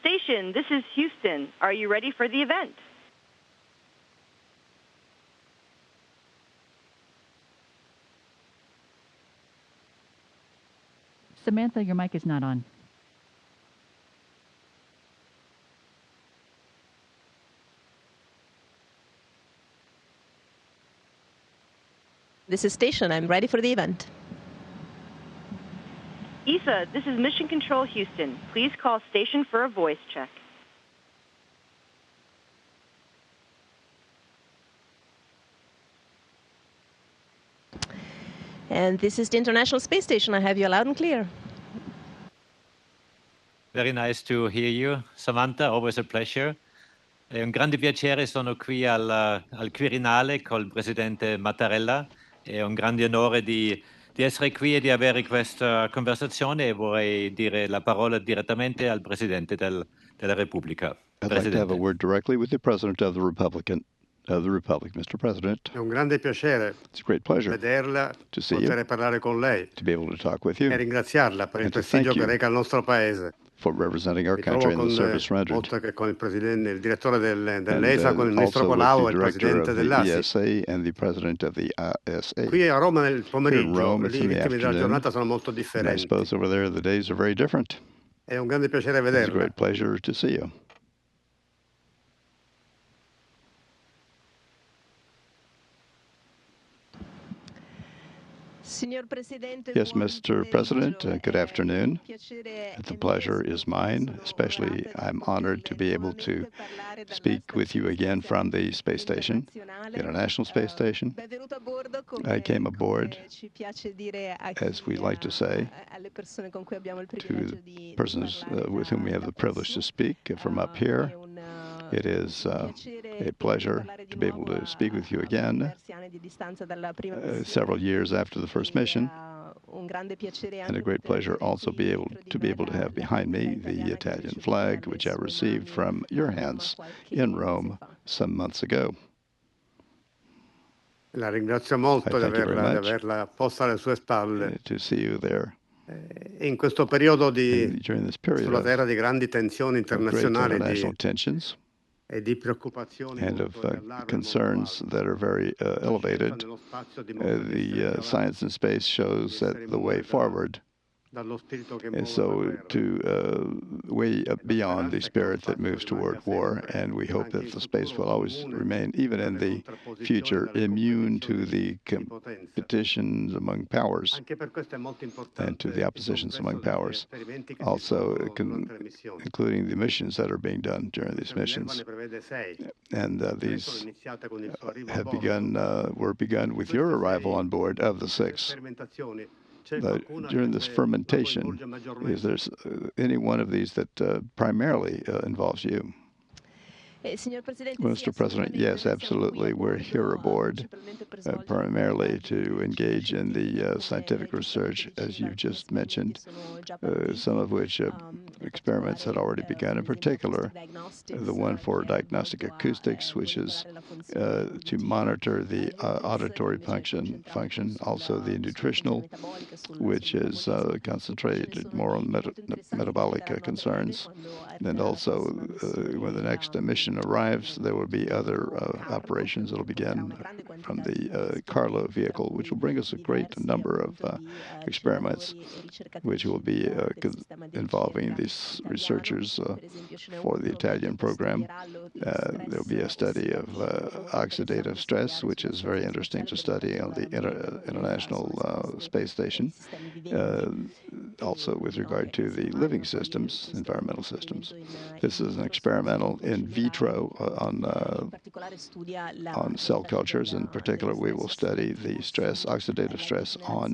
Station, this is Houston. Are you ready for the event? Samantha, your mic is not on. This is Station. I'm ready for the event. ESA, this is Mission Control Houston. Please call Station for a voice check. And this is the International Space Station. I have you loud and clear. Very nice to hear you, Samantha. Always a pleasure. È un grande piacere, sono qui al Quirinale col presidente Mattarella. È un grande onore di essere qui e di avere questa conversazione e vorrei dire la parola direttamente al presidente della Repubblica. I'd like to have a word directly with the President of the Republic, Mr. President. È un grande piacere It's a great pleasure vederla, to see poter you, parlare con lei to be able to talk with you, e ringraziarla per il and to prestigio thank che you reca al nostro Paese. for representing our Mi country trovo and the service con, rendered. oltre che con il presidente, il direttore And dell'ESA, con il ministro also with Colau the e il director presidente of the dell'ASI. ESA and the president of the ASA. Qui a Roma nel pomeriggio, Rome, lì it's i in the ritmi della afternoon, giornata sono molto And I differenti. suppose over there the days are very different. È un grande piacere It's a vederla. great pleasure to see you. Yes, Mr. President, good afternoon. The pleasure is mine. Especially, I'm honored to be able to speak with you again from the space station, the International Space Station. I came aboard, as we like to say, to the persons with whom we have the privilege to speak from up here. It is a pleasure to be able to speak with you again several years after the first mission, and a great pleasure also to be able to have behind me the Italian flag, which I received from your hands in Rome some months ago. La ringrazio molto di I thank you very much averla posta alle sue spalle. to see you there In questo periodo during this period sulla of Terra di grandi tensioni great internazionali international tensions e di preoccupazioni and of molto allarmi al concerns mondo that are very elevated. nello spazio dimostra di essere The avanti, science in space shows that the way forward dallo spirito che is muove so la guerra. to way beyond the spirit that moves toward war, and we hope that the space will always remain, even in the future, immune to the competitions among powers Anche per questo è molto and to importante the il oppositions among complesso degli powers, esperimenti che si also fanno durante le missioni. including the missions that are being done during these missions. Ne prevede 6. And Sono these iniziate con il suo arrivo a have bordo. were begun with your arrival on board of the 6. Sperimentazioni. C'è But qualcuna during che this la fermentation, coinvolge maggiormente? is there any one of these that primarily involves you? Mr. President, yes, absolutely. We're here aboard primarily to engage in the scientific research, as you've just mentioned, some of which experiments had already begun, in particular the one for diagnostic acoustics, which is to monitor the auditory function, also the nutritional, which is concentrated more on metabolic concerns, and also when the next mission arrives, there will be other operations that will begin from the Carlo vehicle, which will bring us a great number of experiments, which will be involving these researchers for the Italian program. There will be a study of oxidative stress, which is very interesting to study on the International Space Station, also with regard to the living systems, environmental systems. This is an experimental in vitro on cell cultures. In particular, we will study the stress, oxidative stress on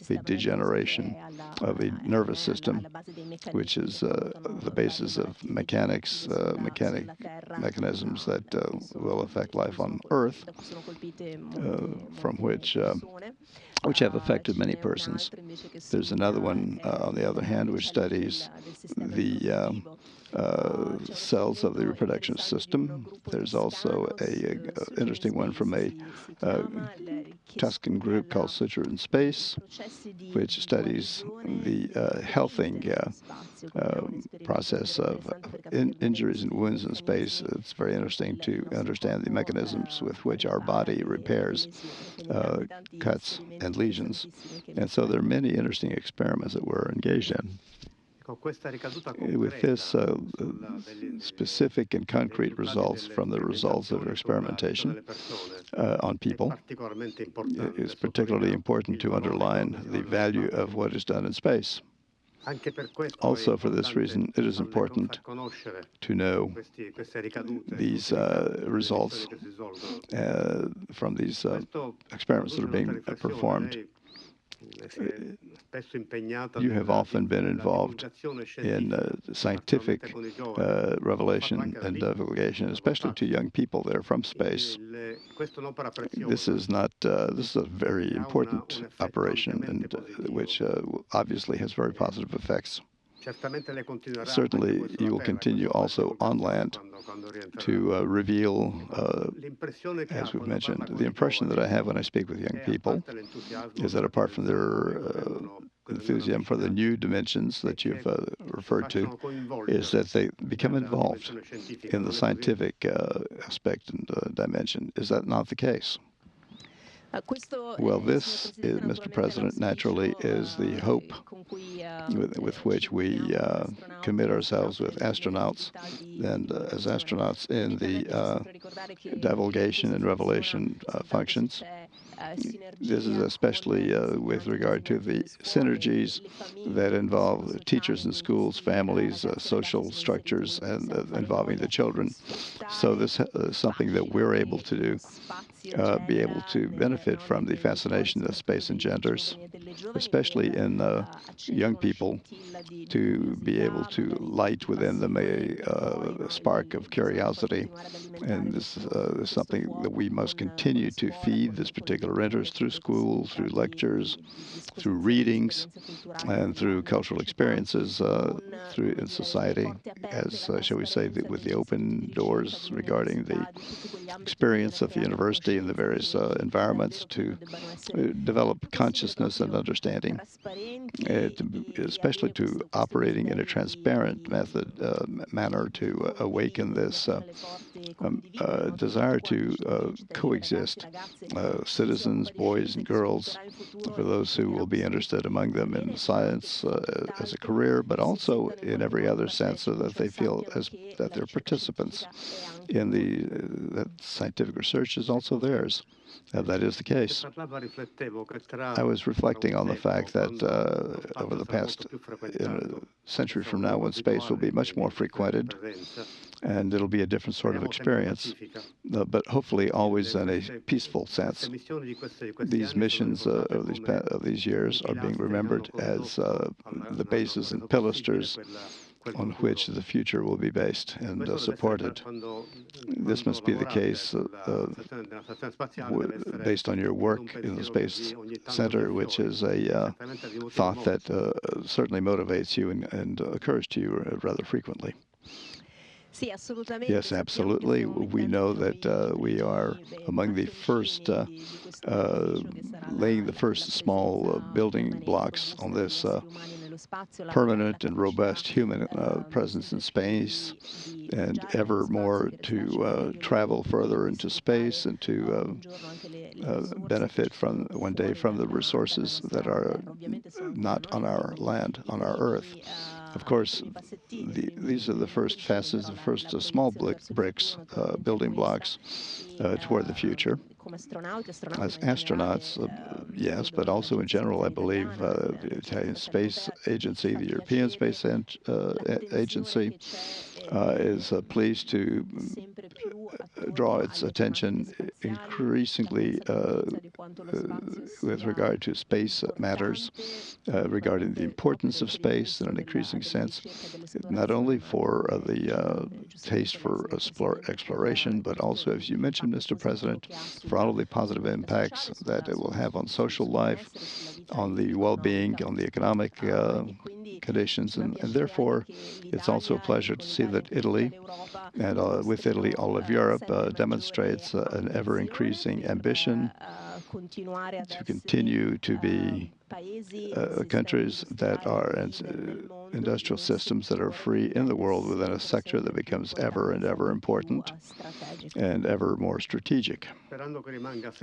the degeneration of the nervous system, which is the basis of mechanisms that will affect life on Earth, from which have affected many persons. There's another one, on the other hand, which studies the cells of the reproduction system. There's also a interesting one from a Tuscan group called Suture in Space, which studies the healthing process of injuries and wounds in space. It's very interesting to understand the mechanisms with which our body repairs cuts and lesions. And so there are many interesting experiments that we're engaged in. With this specific and concrete results from the results of experimentation on people, it is particularly important to underline the value of what is done in space. Also, for this reason, it is important to know these results from these experiments that are being performed. You have often been involved in scientific revelation and divulgation, especially to young people that are from space. This is a very important operation, and which obviously has very positive effects. Certainly, you will continue also on land to reveal, as we've mentioned, the impression that I have when I speak with young people is that apart from their enthusiasm for the new dimensions that you've referred to, is that they become involved in the scientific aspect and dimension. Is that not the case? Well, this, Mr. President, naturally is the hope with which we commit ourselves with astronauts and as astronauts in the divulgation and revelation functions. This is especially with regard to the synergies that involve teachers in schools, families, social structures, and involving the children. So this is something that we're able to do, be able to benefit from the fascination that space engenders, especially in young people, to be able to light within them a spark of curiosity. And this is something that we must continue to feed this particular interest through school, through lectures, through readings, and through cultural experiences through in society, as, shall we say, with the open doors regarding the experience of the university and the various environments to develop consciousness and understanding, especially to operating in a transparent manner to awaken this desire to coexist, citizens, boys and girls, for those who will be interested among them in science as a career, but also in every other sense, so that they feel that they're participants in that scientific research is also theirs. That is the case. I was reflecting on the fact that over the past century from now, when space will be much more frequented, and it'll be a different sort of experience, but hopefully always in a peaceful sense. These missions of these years are being remembered as the bases and pilasters on which the future will be based and supported. This must be the case based on your work in the Space Center, which is a thought that certainly motivates you and occurs to you rather frequently. Yes, absolutely. We know that we are among the first, laying the first small building blocks on this permanent and robust human presence in space, and ever more to travel further into space and to benefit from one day from the resources that are not on our land, on our Earth. Of course, these are the first facets, the first small bricks, building blocks toward the future. As astronauts, yes, but also in general, I believe the Italian Space Agency, the European Space Agency, is pleased to draw its attention increasingly with regard to space matters, regarding the importance of space in an increasing sense, not only for the taste for exploration, but also, as you mentioned, Mr. President, for all of the positive impacts that it will have on social life, on the well-being, on the economic conditions. And therefore, it's also a pleasure to see that Italy, and with Italy, all of Europe, demonstrates an ever-increasing ambition to continue to be countries that are industrial systems that are free in the world within a sector that becomes ever and ever important and ever more strategic.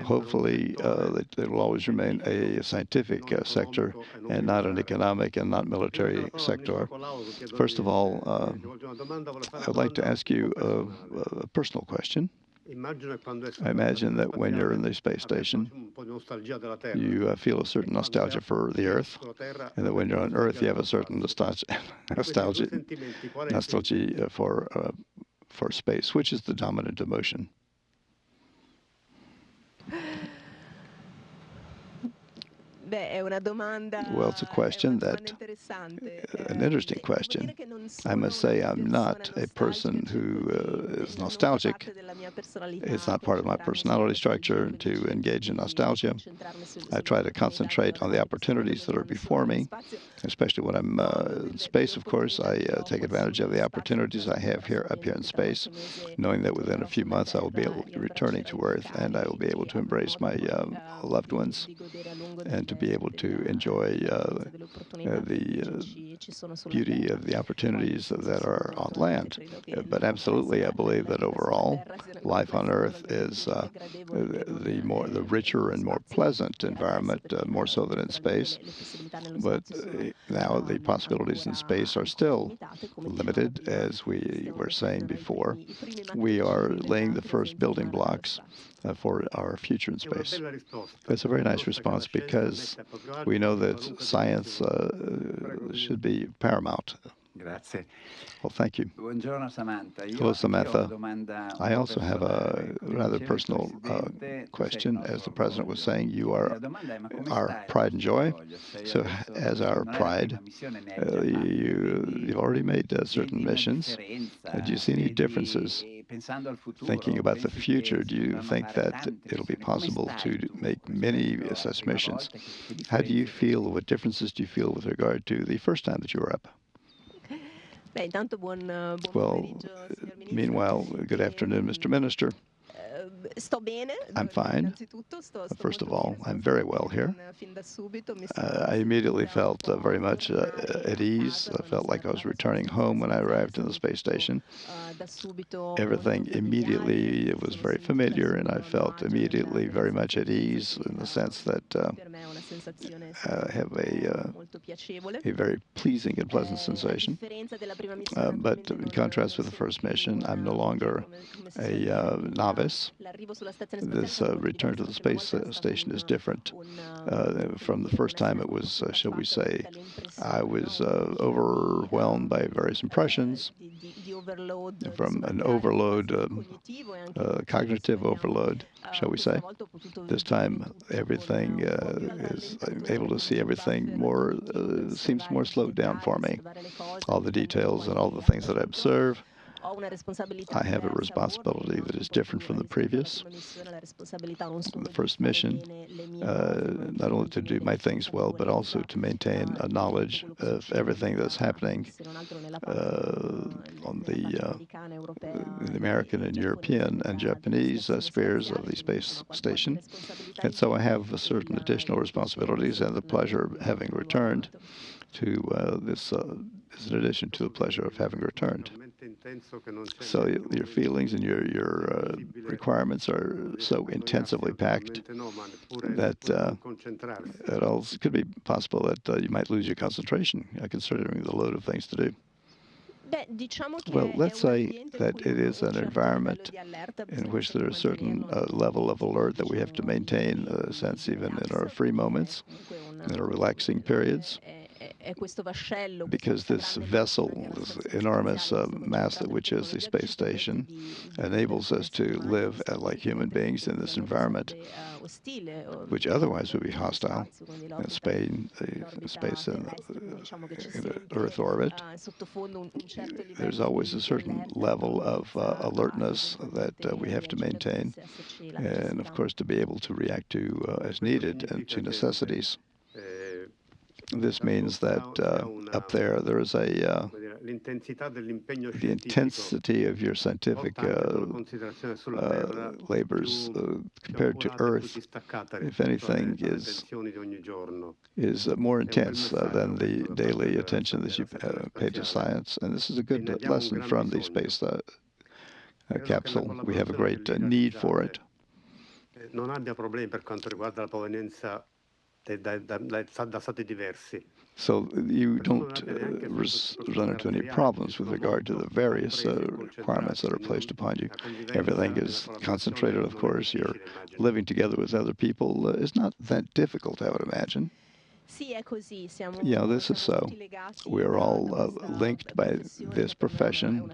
Hopefully, it will always remain a scientific sector and not an economic and not military sector. First of all, I'd like to ask you a personal question. I imagine that when you're in the space station, you feel a certain nostalgia for the Earth, and that when you're on Earth, you have a certain nostalgia for space. Which is the dominant emotion? Well, it's a question that, an interesting question. I must say I'm not a person who is nostalgic. It's not part of my personality structure to engage in nostalgia. I try to concentrate on the opportunities that are before me, especially when I'm in space, of course. I take advantage of the opportunities I have up here in space, knowing that within a few months I will be able to be returning to Earth, and I will be able to embrace my loved ones and to be able to enjoy the beauty of the opportunities that are on land. But absolutely, I believe that overall, life on Earth is the richer and more pleasant environment, more so than in space. But now the possibilities in space are still limited, as we were saying before. We are laying the first building blocks for our future in space. That's a very nice response, because we know that science should be paramount. Grazie. Well, thank you. Buongiorno, Samantha. Hello, Samantha. I also have a rather personal question. As the President was saying, you are our pride and joy. So as our pride, you've already made certain missions. Do you see any differences? Thinking about the future, do you think that it'll be possible to make many such missions? How do you feel, what differences do you feel with regard to the first time that you were up? Well, meanwhile, good afternoon, Mr. Minister. I'm fine. First of all, I'm very well here. I immediately felt very much at ease. I felt like I was returning home when I arrived in the space station. Everything immediately was very familiar, and I felt immediately very much at ease in the sense that I have a very pleasing and pleasant sensation. But in contrast with the first mission, I'm no longer a novice. This return to the space station is different. From the first time it was, shall we say, I was overwhelmed by various impressions, from an overload, cognitive overload, shall we say. This time everything I'm able to see everything more, seems more slowed down for me. All the details and all the things that I observe, I have a responsibility that is different from the previous. The first mission, not only to do my things well, but also to maintain a knowledge of everything that's happening on the American and European and Japanese spheres of the space station. And so I have certain additional responsibilities and the pleasure of having returned to this is in addition to the pleasure of having returned. So your feelings and your requirements are so intensively packed that it also could be possible that you might lose your concentration, considering the load of things to do. Well, let's say that it is an environment in which there is a certain level of alert that we have to maintain, in a sense, even in our free moments, in our relaxing periods. Because this vessel, this enormous mass which is the space station, enables us to live like human beings in this environment, which otherwise would be hostile. In space and Earth orbit, there's always a certain level of alertness that we have to maintain, and of course to be able to react to as needed and to necessities. This means that up there is a the intensity of your scientific labors compared to Earth, if anything, is more intense than the daily attention that you pay to science. And this is a good lesson from the space capsule. We have a great need for it. Non abbia problemi per quanto riguarda la provenienza da stati diversi. So you don't run into any problems with regard to the various requirements that are placed upon you. Everything is concentrated, of course. You're living together with other people. It's not that difficult, I would imagine. Yeah, this is so. We are all linked by this profession,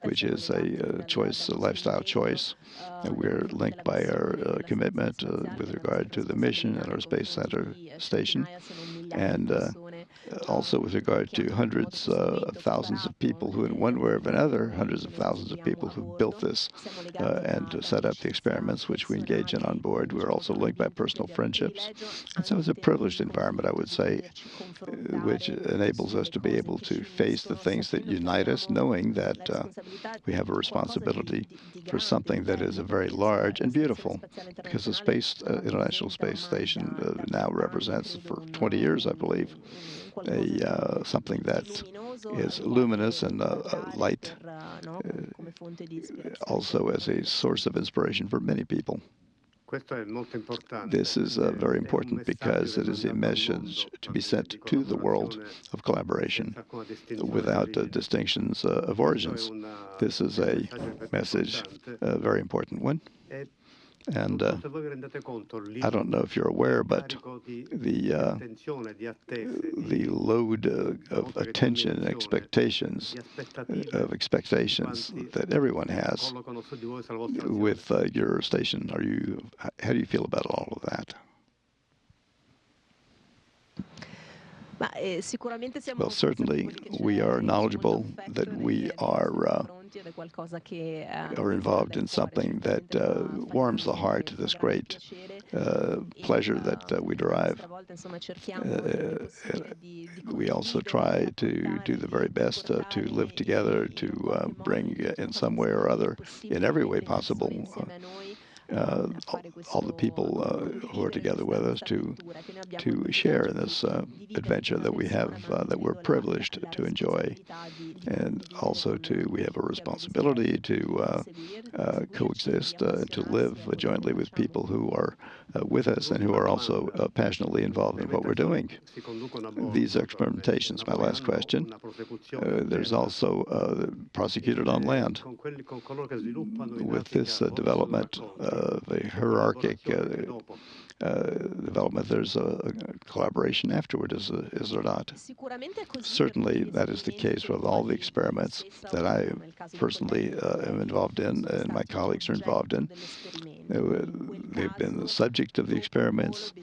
which is a choice, a lifestyle choice. We're linked by our commitment with regard to the mission at our Space Center station, and also with regard to hundreds of thousands of people who, in one way or another, hundreds of thousands of people who built this and set up the experiments which we engage in on board. We're also linked by personal friendships. And so it's a privileged environment, I would say, which enables us to be able to face the things that unite us, knowing that we have a responsibility for something that is very large and beautiful, because the International Space Station now represents, for 20 years, I believe, something that is luminous and light, also as a source of inspiration for many people. This is very important because it is a message to be sent to the world of collaboration without distinctions of origins. This is a message, a very important one. And I don't know if you're aware, but the load of attention and expectations that everyone has with your station. How do you feel about all of that? Well, certainly we are knowledgeable that we are involved in something that warms the heart, this great pleasure that we derive. We also try to do the very best to live together, to bring in some way or other, in every way possible, all the people who are together with us to share in this adventure that we have, that we're privileged to enjoy. And also we have a responsibility to coexist, to live jointly with people who are with us and who are also passionately involved in what we're doing. These experimentations, my last question, there's also prosecuted on land. With this development, the hierarchic development, there's a collaboration afterward, is there not? Certainly that is the case with all the experiments that I personally am involved in and my colleagues are involved in. They've been the subject of the experiments.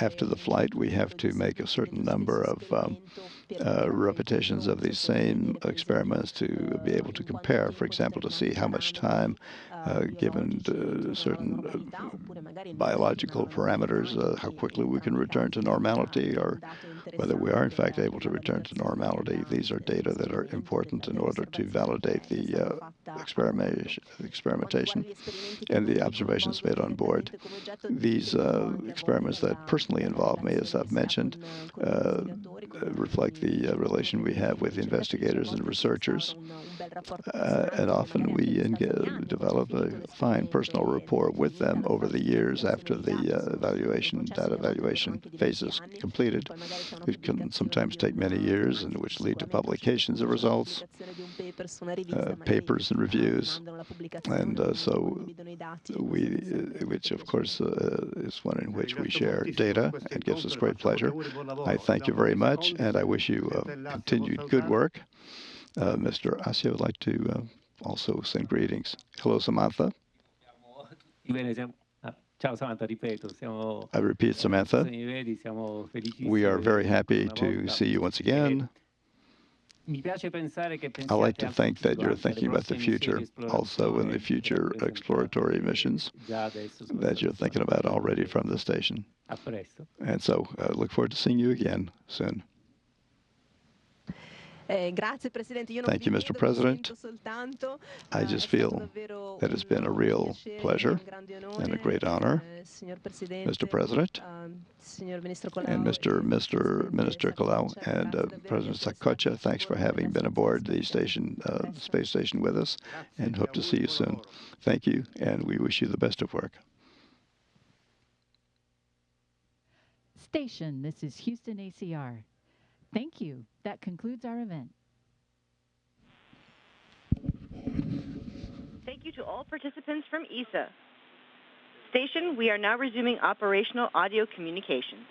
After the flight, we have to make a certain number of repetitions of these same experiments to be able to compare, for example, to see how much time, given certain biological parameters, how quickly we can return to normality, or whether we are in fact able to return to normality. These are data that are important in order to validate the experimentation and the observations made on board. These experiments that personally involve me, as I've mentioned, reflect the relation we have with investigators and researchers. And often we develop a fine personal rapport with them over the years after the data evaluation phase is completed. It can sometimes take many years, and which lead to publications of results, papers and reviews, and which of course is one in which we share data and gives us great pleasure. I thank you very much, and I wish you continued good work. Mr. Asio would like to also send greetings. Hello, Samantha. I repeat, Samantha. We are very happy to see you once again. I like to think that you're thinking about the future, also in the future exploratory missions that you're thinking about already from the station. And so I look forward to seeing you again soon. Thank you, Mr. President. I just feel that it's been a real pleasure and a great honor, Mr. President, and Mr. Minister Kalau, and President Sakocha. Thanks for having been aboard the station, space station with us, and hope to see you soon. Thank you, and we wish you the best of work. Station, this is Houston ACR. Thank you. That concludes our event. Thank you to all participants from ESA. Station, we are now resuming operational audio communications.